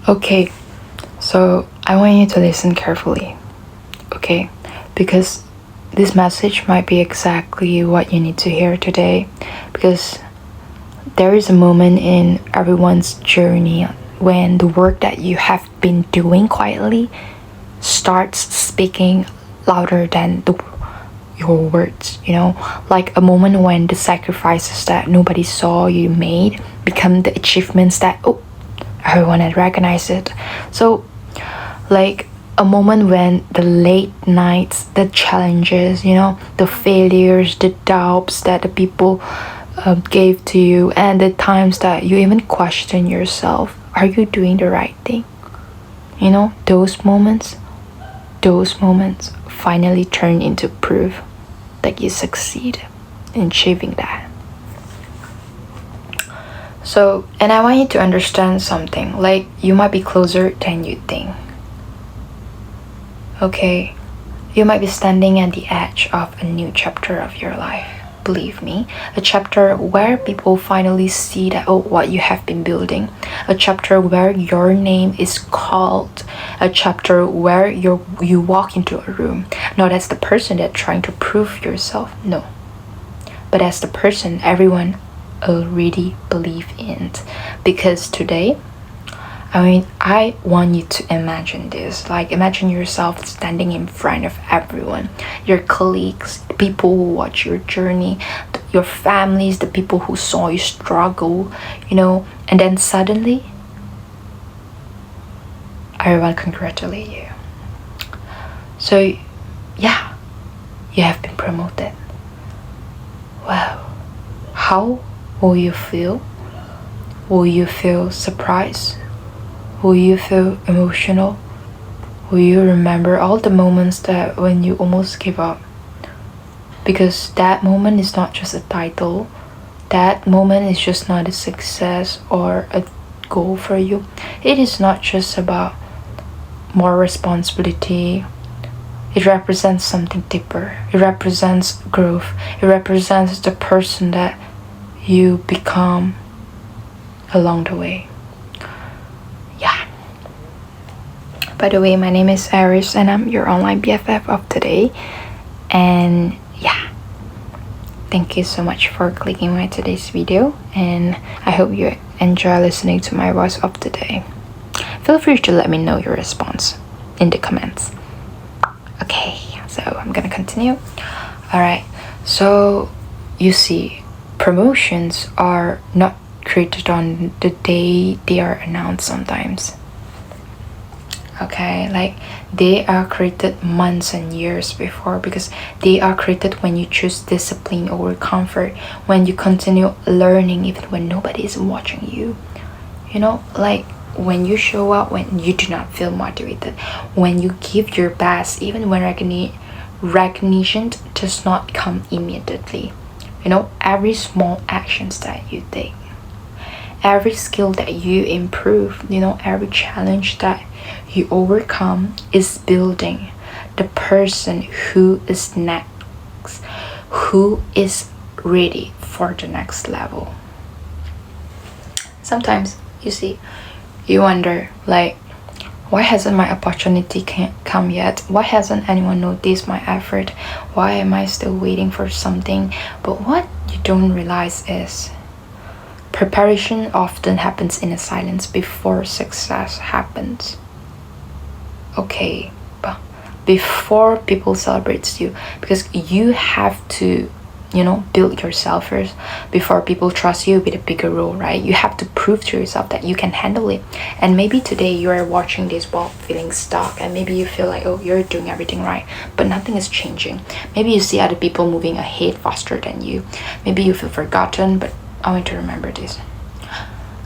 Okay, so I want you to listen carefully, okay? Because this message might be exactly what you need to hear today. Because there is a moment in everyone's journey when the work that you have been doing quietly starts speaking louder than your words, like a moment when the sacrifices that nobody saw you made become the achievements that, oh, everyone had recognized it. So, like a moment when the late nights, the challenges, the failures, the doubts that the people gave to you, and the times that you even question yourself, are you doing the right thing? Those moments finally turn into proof that you succeed in achieving that. So, and I want you to understand something, like you might be closer than you think. Okay, you might be standing at the edge of a new chapter of your life. Believe me, a chapter where people finally see that, oh, what you have been building, a chapter where your name is called, a chapter where you walk into a room not as the person that's trying to prove yourself, no, but as the person everyone already believe in. Because today, I want you to imagine this. Like, imagine yourself standing in front of everyone, your colleagues, the people who watch your journey, your families, the people who saw you struggle, and then suddenly, everyone congratulate you. So, yeah, you have been promoted. Wow. How will you feel? Will you feel surprised? Will you feel emotional? Will you remember all the moments that when you almost give up? Because that moment is not just a title. That moment is just not a success or a goal for you. It is not just about more responsibility. It represents something deeper. It represents growth. It represents the person that you become along the way. Yeah. By the way, my name is Aris and I'm your online BFF of today. And yeah, thank you so much for clicking my today's video, and I hope you enjoy listening to my voice of today. Feel free to let me know your response in the comments. Okay, so I'm gonna continue. Alright, so you see, promotions are not created on the day they are announced sometimes. Okay, like they are created months and years before, because they are created when you choose discipline over comfort, when you continue learning even when nobody is watching you. Like when you show up when you do not feel motivated, when you give your best even when recognition does not come immediately. Every small actions that you take, every skill that you improve, every challenge that you overcome is building the person who is next, who is ready for the next level. Sometimes you wonder, like, why hasn't my opportunity come yet? Why hasn't anyone noticed my effort? Why am I still waiting for something? But what you don't realize is preparation often happens in a silence before success happens. Okay, but before people celebrate you, because you have to build yourself first before people trust you with a bigger role, right? You have to prove to yourself that you can handle it. And maybe today you are watching this while feeling stuck, and maybe you feel like, oh, you're doing everything right, but nothing is changing. Maybe you see other people moving ahead faster than you. Maybe you feel forgotten, but I want you to remember this.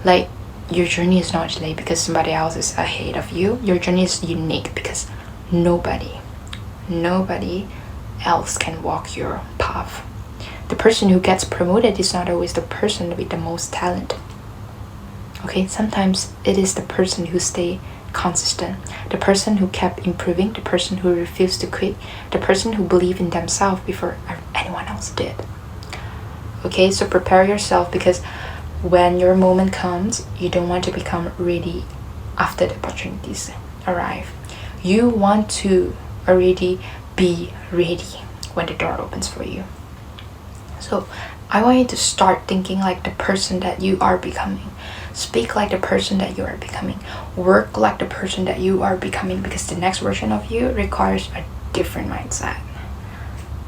Like, your journey is not delayed because somebody else is ahead of you. Your journey is unique because nobody else can walk your path. The person who gets promoted is not always the person with the most talent. Okay, sometimes it is the person who stay consistent, the person who kept improving, the person who refused to quit, the person who believed in themselves before anyone else did. Okay, so prepare yourself, because when your moment comes, you don't want to become ready after the opportunities arrive. You want to already be ready when the door opens for you. So I want you to start thinking like the person that you are becoming. Speak like the person that you are becoming. Work like the person that you are becoming, because the next version of you requires a different mindset.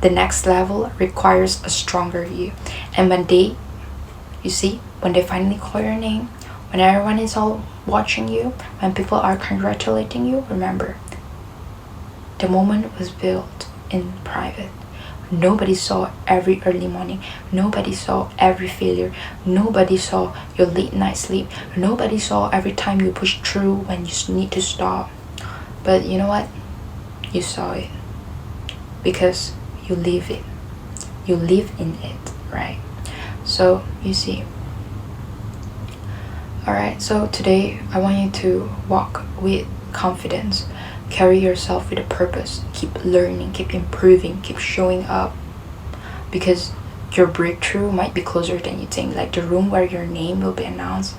The next level requires a stronger you. And when they finally call your name, when everyone is all watching you, when people are congratulating you, remember, the moment was built in private. Nobody saw every early morning. Nobody saw every failure. Nobody saw your late night sleep. Nobody saw every time you push through when you need to stop. But you know what? You saw it. Because you live it. You live in it, right? So, you see. Alright, so today I want you to walk with confidence. Carry yourself with a purpose. Keep learning, keep improving, keep showing up. Because your breakthrough might be closer than you think. Like the room where your name will be announced.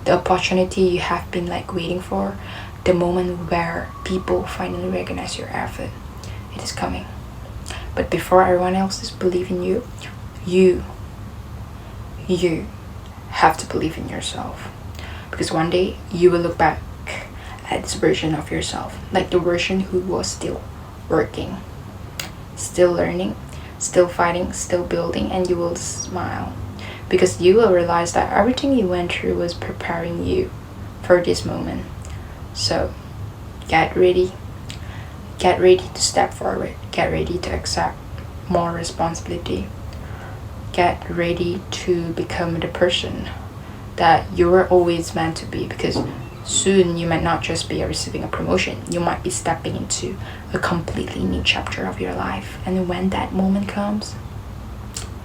The opportunity you have been like waiting for. The moment where people finally recognize your effort. It is coming. But before everyone else believes in you, you have to believe in yourself. Because one day you will look back at this version of yourself, like the version who was still working, still learning, still fighting, still building, and you will smile. Because you will realize that everything you went through was preparing you for this moment. So get ready. Get ready to step forward. Get ready to accept more responsibility. Get ready to become the person that you were always meant to be, because soon you might not just be receiving a promotion, you might be stepping into a completely new chapter of your life. And when that moment comes,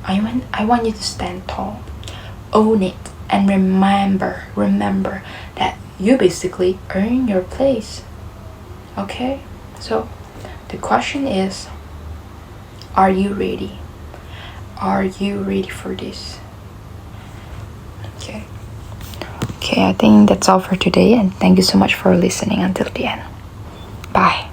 I want you to stand tall, own it, and remember that you basically earn your place. Okay? So the question is, are you ready? Are you ready for this? Okay, I think that's all for today, and thank you so much for listening until the end. Bye.